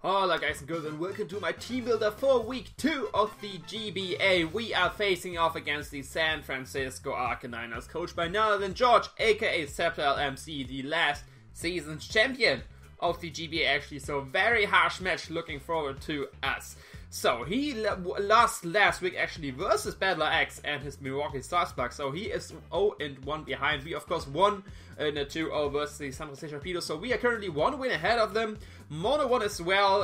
Hola guys and girls and welcome to my team builder for week 2 of the GBA. We are facing off against the San Francisco Arcaniners, coached by none other than George, aka SceptileMC, the last season's champion of the GBA actually. So very harsh match, looking forward to us. So he lost last week actually versus Battler X and his Milwaukee Starspark. So he is 0-1 behind. We of course won in a 2-0 versus the San Francisco Arcaniners. So we are currently 1 win ahead of them. Mono won as well.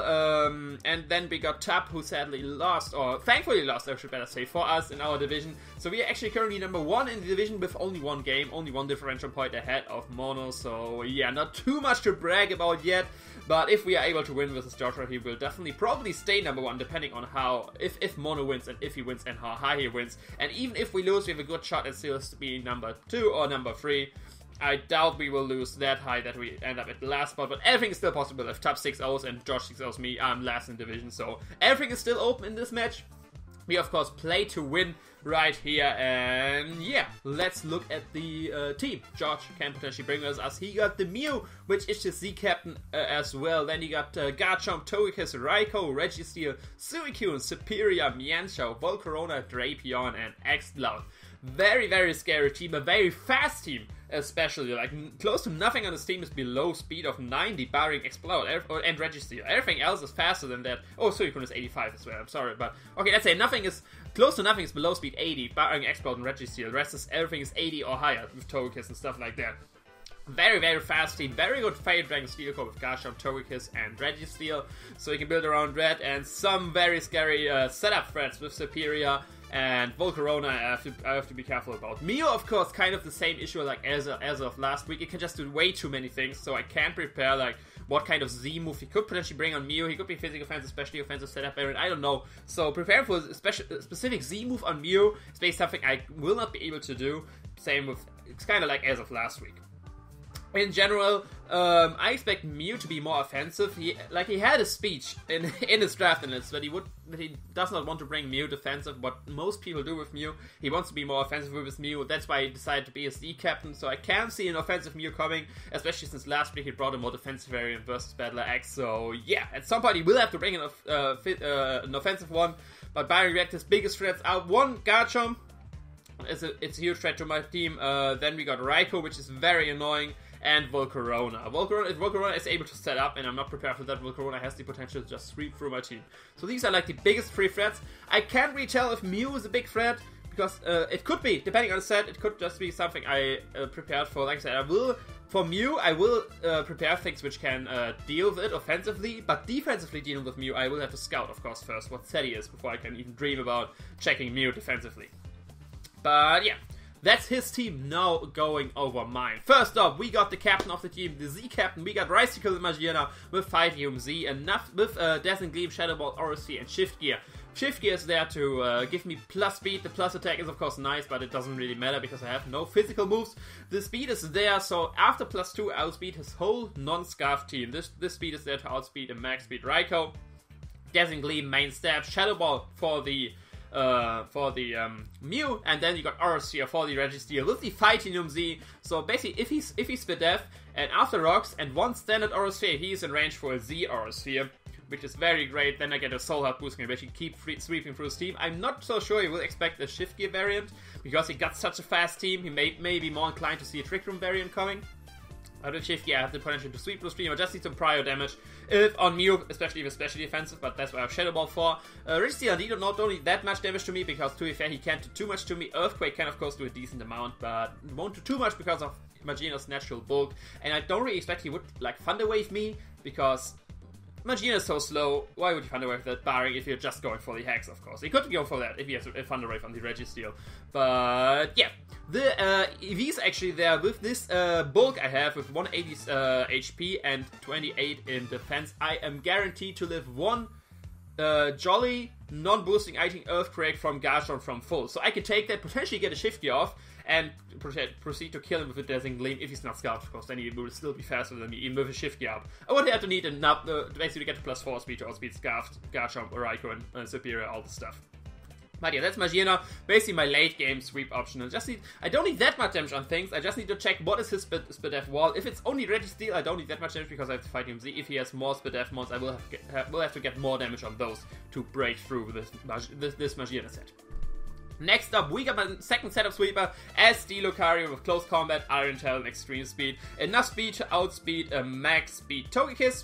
And then we got Tap, who sadly lost, or thankfully lost I should better say, for us in our division. So we are actually currently number 1 in the division with only 1 game, only 1 differential point ahead of Mono. So yeah, not too much to brag about yet. But if we are able to win versus Joshua, he will definitely probably stay number 1, depending on how, if Mono wins and if he wins and how high he wins. And even if we lose, we have a good shot at still being number 2 or number 3. I doubt we will lose that high that we end up at the last spot, but everything is still possible. If Top 6-0s and Josh 6-0s me, I'm last in division, so everything is still open in this match. We of course play to win right here, and yeah, let's look at the team. George can potentially bring us. He got the Mew, which is the Z captain as well. Then he got Garchomp, Togekiss, Raikou, Registeel, Suicune, Superior, Mienshao, Volcarona, Drapion, and Exploud. Very, very scary team, a very fast team especially. Like, close to nothing on this team is below speed of 90, barring Explode and Registeel. Everything else is faster than that. Oh, Suicune is 85 as well, I'm sorry, but okay, let's say close to nothing is below speed 80, barring Explode and Registeel. The rest is, everything is 80 or higher with Togekiss and stuff like that. Very, very fast team. Very good Fire Dragon Steel Core with Garchomp, Togekiss, and Registeel. So you can build around that, and some very scary setup threats with Superior and Volcarona. I have to be careful about. Mew, of course, kind of the same issue like as of last week. It can just do way too many things, so I can't prepare like what kind of Z move he could potentially bring on Mew. He could be physical offensive, specially offensive setup variant, I don't know. So preparing for a specific Z move on Mew is basically something I will not be able to do. Same with, it's kind of like as of last week. In general, I expect Mew to be more offensive. He had a speech in his draft analysis that he does not want to bring Mew defensive, what most people do with Mew. He wants to be more offensive with his Mew. That's why he decided to be a Z captain. So I can see an offensive Mew coming, especially since last week he brought a more defensive variant versus Battler X. So yeah, at some point he will have to bring an offensive one. But barring that, his biggest threats are one, Garchomp. It's a huge threat to my team. Then we got Raikou, which is very annoying. And Volcarona. If Volcarona is able to set up, and I'm not prepared for that, Volcarona has the potential to just sweep through my team. So these are like the biggest 3 threats. I can't really tell if Mew is a big threat, because it could be, depending on the set, it could just be something I prepared for. Like I said, for Mew, I will prepare things which can deal with it offensively, but defensively dealing with Mew, I will have to scout, of course, first what set he is, before I can even dream about checking Mew defensively. But yeah. That's his team now going over mine. First up, we got the captain of the team, the Z captain. We got Ricycle and Magiana with 5 Z, enough with Dazzling Gleam, Shadow Ball, RC, and Shift Gear. Shift Gear is there to give me plus speed. The plus attack is of course nice, but it doesn't really matter because I have no physical moves. The speed is there, so after plus 2, I'll outspeed his whole non-Scarf team. This speed is there to outspeed a max speed Raikou. Dazzling Gleam, main stab, Shadow Ball for the Mew, and then you got RC for the Registeel with the Fighting Z. So basically, if he's Spidef and after rocks and 1 standard RC, he is in range for a Z RC, which is very great. Then I get a Soul Heart boost and basically keep sweeping through his team. I'm not so sure he will expect a Shift Gear variant because he got such a fast team. He may be more inclined to see a Trick Room variant coming. I don't Shift Gear, I have the potential to sweep through stream. I just need some prior damage if on Mew, especially if it's specially defensive, but that's why I have Shadow Ball for. Registeel indeed not only that much damage to me, because to be fair, he can't do too much to me. Earthquake can of course do a decent amount, but won't do too much because of Magina's natural bulk. And I don't really expect he would like Thunder Wave me, because Magina is so slow. Why would you Thunder Wave that, barring if you're just going for the Hex, of course. He could go for that if he has a Thunder Wave on the Registeel. But yeah, the EV's actually there with this bulk I have with 180 HP and 28 in defense. I am guaranteed to live 1 jolly non-boosting item Earthquake from Garchomp from full. So I can take that, potentially get a Shift Gear off, and proceed to kill him with a Dazzling Gleam if he's not Scarfed, of course. Then he will still be faster than me, even with a Shift Gear up. I would have to need enough, basically to get to plus 4 speed to outspeed Scarfed, Garchomp, Raikou, and Superior, all the stuff. But yeah, that's Magiana, basically my late game sweep option. I don't need that much damage on things, I just need to check what is his Spidef wall. If it's only Registeel, I don't need that much damage because I have to fight UMZ. If he has more Spidef mons, I will have to get more damage on those to break through this Magiana set. Next up, we got my second set of sweeper as the Lucario with Close Combat, Iron Tail, and Extreme Speed. Enough speed to outspeed a max speed Togekiss,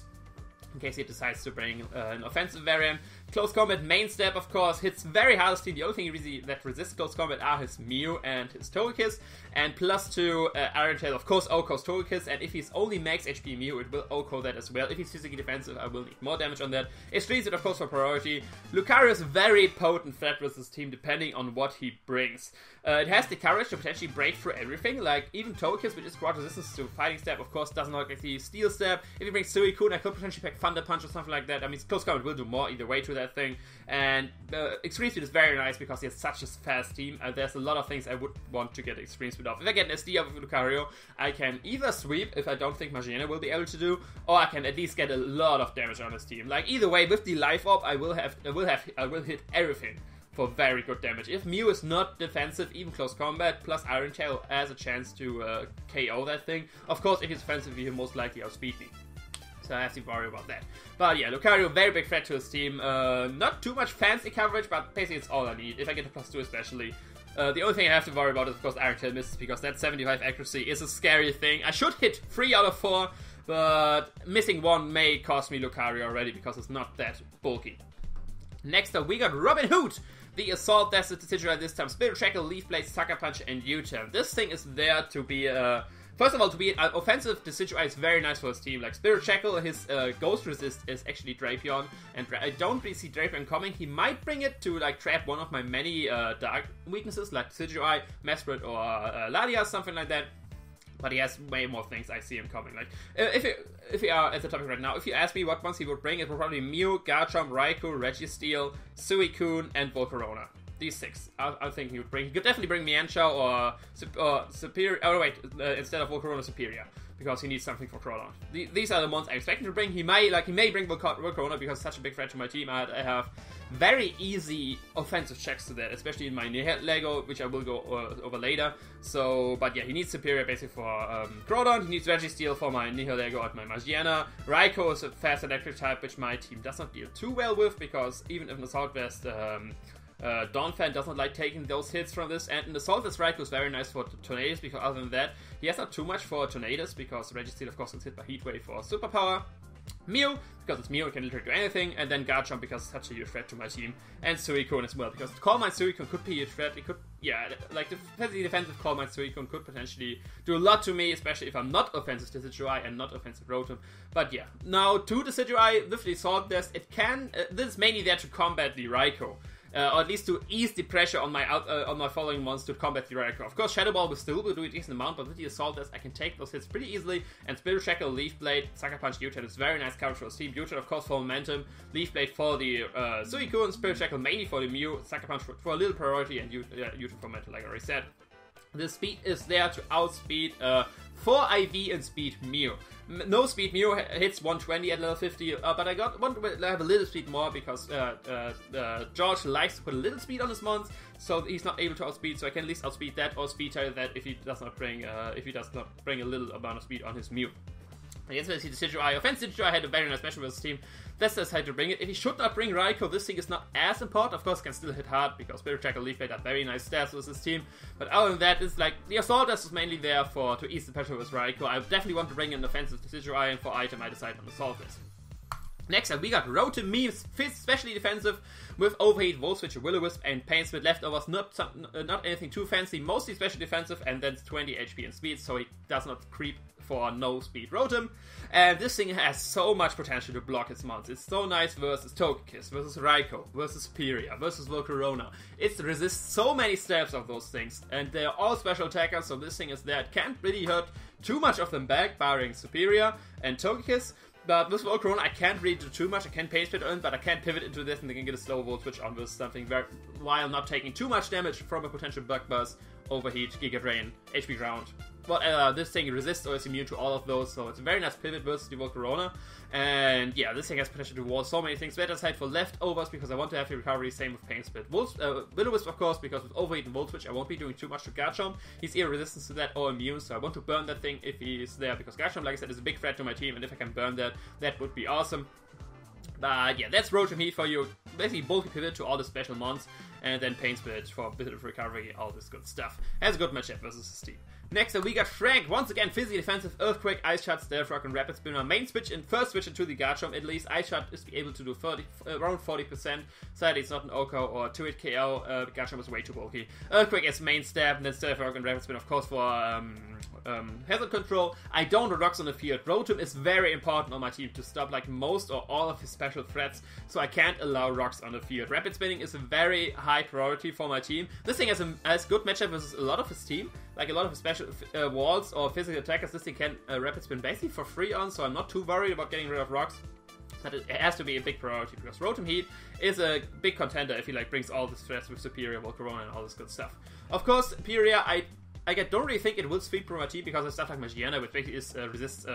in case he decides to bring an offensive variant. Close Combat main step, of course, hits very hard steam. The only thing really that resists Close Combat are his Mew and his Togekiss. And +2 Iron Tail, of course, OHKO's Togekiss. And if he's only max HP Mew, it will OHKO that as well. If he's physically defensive, I will need more damage on that. Extreme Speed, of course, for priority. Lucario is a very potent threat with this team, depending on what he brings. It has the courage to potentially break through everything, like even Togekiss, which is quite resistant to Fighting Step, of course, doesn't like the Steel Step. If he brings Suicune, I could potentially pick Thunder Punch or something like that. I mean, Close Combat will do more either way to that thing. And Extreme Speed is very nice because he has such a fast team. There's a lot of things I would want to get Extreme Speed off. If I get an SD off of Lucario, I can either sweep, if I don't think Magiana will be able to do, or I can at least get a lot of damage on his team. Like, either way, with the Life Orb, I will hit everything for very good damage. If Mew is not defensive, even Close Combat, plus Iron Tail has a chance to KO that thing. Of course, if he's offensive, he'll most likely outspeed me. So I have to worry about that. But yeah, Lucario, very big threat to his team. Not too much fancy coverage, but basically it's all I need. If I get a +2 especially. The only thing I have to worry about is, of course, Iron Tail misses, because that 75 accuracy is a scary thing. I should hit 3 out of 4, but missing 1 may cost me Lucario already, because it's not that bulky. Next up, we got Robin Hood, the Assault Desert Decidueye this time. Spirit Shackle, Leaf Blade, Sucker Punch, and U-Turn. This thing is there to be first of all, to be an offensive Decidueye is very nice for his team. Like Spirit Shackle, his Ghost Resist is actually Drapion, and I don't really see Drapion coming. He might bring it to like trap one of my many dark weaknesses, like Decidueye, Mesprit, or Latias, something like that. But he has way more things I see him coming. Like, if we are at the topic right now, if you ask me what ones he would bring, it would probably be Mew, Garchomp, Raikou, Registeel, Suicune, and Volcarona. These 6, I think he would bring. He could definitely bring Mienshao or Superior. Oh wait, instead of Volcarona, Superior, because he needs something for Crawdaunt. These are the ones I expect him to bring. He may bring Volcarona because it's such a big threat to my team. I have very easy offensive checks to that, especially in my Lego, which I will go over later. So, but yeah, he needs Superior basically for Crawdaunt. He needs Registeel for my Lego and my Magiana. Raikou is a fast electric type, which my team does not deal too well with, because even if an Assault Vest Donphan does not like taking those hits from this, and the Assault Vest Raikou is very nice for Tornadus, because other than that, he has not too much for Tornadus, because Registeel of course gets hit by Heat Wave for Superpower. Mew, because it's Mew, it can literally do anything, and then Garchomp, because it's such a huge threat to my team, and Suicune as well, because Calm Mind Suicune could be a huge threat. It could, yeah, like the defensive Calm Mind Suicune could potentially do a lot to me, especially if I'm not offensive Decidueye and not offensive Rotom. But yeah, now to Decidueye with the Assault Vest, it can, this is mainly there to combat the Raikou. Or at least to ease the pressure on my following ones to combat the Raikou. Of course, Shadow Ball will still do a decent amount, but with the Assault Vest, I can take those hits pretty easily. And Spirit Shackle, Leaf Blade, Sucker Punch, U-Turn is very nice coverage for his team. U-Turn, of course, for momentum. Leaf Blade for the Suicune, Spirit Shackle mainly for the Mew, Sucker Punch for a little priority, and U-Turn for momentum, like I already said. The speed is there to outspeed 4 IV and speed Mew. No speed Mew hits 120 at level 50, but I want to have a little speed more, because George likes to put a little speed on his mons, so he's not able to outspeed. So I can at least outspeed that or speed tire that if he does not bring a little amount of speed on his Mew. Against the Decidueye, offensive Decidueye had a very nice matchup with his team. That's just how to bring it. If he should not bring Raikou, this thing is not as important. Of course, can still hit hard, because Spirit Shackle, Leaf Blade are very nice stats with his team. But other than that, it's like the Assault Vest is mainly there to ease the pressure with Raikou. I definitely want to bring an offensive Decidueye, and for item I decide on Assault Vest. Next up, we got Rotom Memes, especially defensive, with Overheat, Volt Switch, Will-O-Wisp, and Pain Split leftovers. Not anything too fancy, mostly special defensive, and then 20 HP and speed, so he does not creep for no speed Rotom. And this thing has so much potential to block its mons. It's so nice versus Togekiss, versus Raikou, versus Superior, versus Volcarona. It resists so many stabs of those things, and they're all special attackers, so this thing is there. It can't really hurt too much of them back, barring Superior and Togekiss. But with Volcarona, I can't really do too much. I can Pain Split on, but I can't pivot into this, and they can get a slow Volt Switch on with something while not taking too much damage from a potential Bug Buzz, Overheat, Giga Drain, HP Ground, this thing resists or is immune to all of those, so it's a very nice pivot versus the Volcarona. And yeah, this thing has potential to wall so many things. Better side for leftovers because I want to have the recovery, same with Pain Split. Will-O-Wisp, of course, because with Overheat and Volt Switch I won't be doing too much to Garchomp. He's either resistant to that or immune, so I want to burn that thing if he's there, because Garchomp, like I said, is a big threat to my team, and if I can burn that, that would be awesome. But yeah, that's Rotom Heat for you. Basically, bulky pivot to all the special mons, and then Pain Split for a bit of recovery, all this good stuff. Has a good matchup versus his team. Next up, we got Frank. Once again, physically defensive, Earthquake, Ice Shot, Stealth Rock, and Rapid Spin. Main switch and first switch into the Garchomp. At least Ice Shot is able to do around 40%. Sadly, it's not an OHKO or 2-hit KO. Garchomp is way too bulky. Earthquake is main stab, and then Stealth Rock and Rapid Spin, of course, for hazard control. I don't want rocks on the field. Rotom is very important on my team to stop like most or all of his special threats, so I can't allow rocks on the field. Rapid Spinning is a very high priority for my team. This thing has good matchup versus a lot of his team, like a lot of his special walls or physical attackers. This thing can Rapid Spin basically for free on, so I'm not too worried about getting rid of rocks. But it has to be a big priority because Rotom Heat is a big contender if he like brings all this threats with Superior, Volcarona, and all this good stuff. Of course, Superior, I don't really think it will sweep from my team because of stuff like Magiana, which basically resists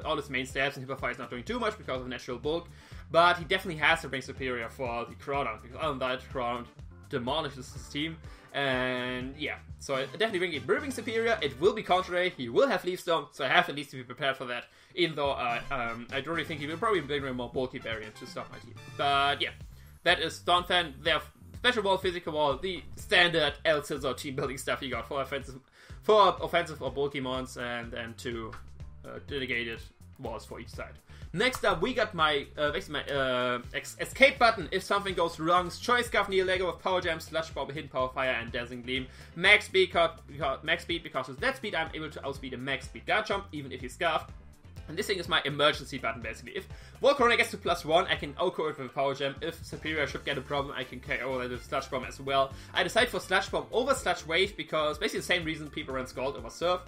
all his main stabs, and Hyperfire is not doing too much because of natural bulk. But he definitely has to bring Superior for the Crawdaunt, because other than that, Crawdaunt demolishes his team. And yeah, so I definitely bring Superior. It will be contrary, he will have Leaf Storm, so I have at least to be prepared for that. Even though I don't really think he will probably bring a more bulky variant to stop my team. But yeah, that is Donphan. Their Special Wall, Physical Wall, the standard Scizor team building stuff you got for offensive or bulky mons, and then two dedicated walls for each side. Next up, we got my escape button if something goes wrong. Choice Scarf, Neil Lego with Power Jam, Sludge Bomb, Hidden Power Fire, and Dazzling Gleam. Max speed because with that speed I'm able to outspeed a max speed Garchomp, even if he's Scarfed. And this thing is my emergency button, basically. If Volcarona gets to +1, I can OHKO it with a Power Gem. If Superior should get a problem, I can KO it with Sludge Bomb as well. I decide for Sludge Bomb over Sludge Wave because basically the same reason people run Scald over Surf.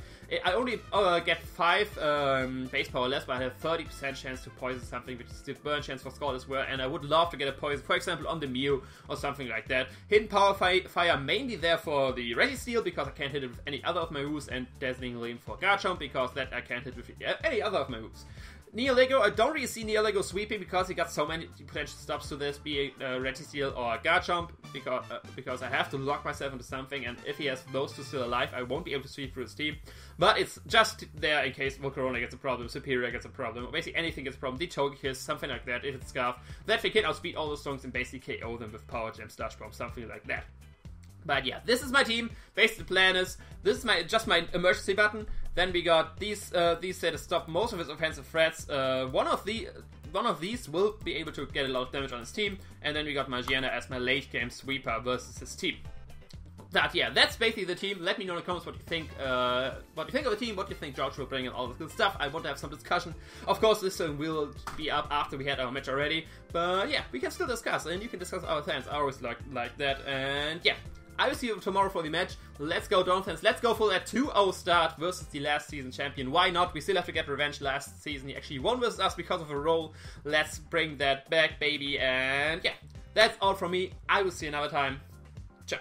I only get 5 base power less, but I have 30% chance to poison something, which is the burn chance for Scald as well. And I would love to get a poison, for example, on the Mew or something like that. Hidden Power Fire mainly there for the Registeel because I can't hit it with any other of my moves, and Dazzling Gleam for Garchomp because that I can't hit with any other of my moves. Neo Lego, I don't really see Neo Lego sweeping because he got so many potential stops to this, be it Registeel or Garchomp, because I have to lock myself into something, and if he has those two still alive, I won't be able to sweep through his team. But it's just there in case Volcarona gets a problem, Superior gets a problem, or basically anything gets a problem, Togekiss, something like that, if it's Scarf, that we can outspeed all those songs and basically KO them with Power Gem, Sludge Bomb, something like that. But yeah, this is my team. Basically, the plan is this is just my emergency button. Then we got these set to stop most of his offensive threats. One of these will be able to get a lot of damage on his team, and then we got Magiana as my late game sweeper versus his team. That's basically the team. Let me know in the comments what you think. What you think of the team? What you think George will bring and all this good stuff. I want to have some discussion. Of course, this one will be up after we had our match already. But yeah, we can still discuss, and you can discuss our plans. I always like that. And yeah, I will see you tomorrow for the match. Let's go, Donphans. Let's go for that 2-0 start versus the last season champion. Why not? We still have to get revenge. Last season he actually won versus us because of a roll. Let's bring that back, baby. And yeah, that's all from me. I will see you another time. Ciao.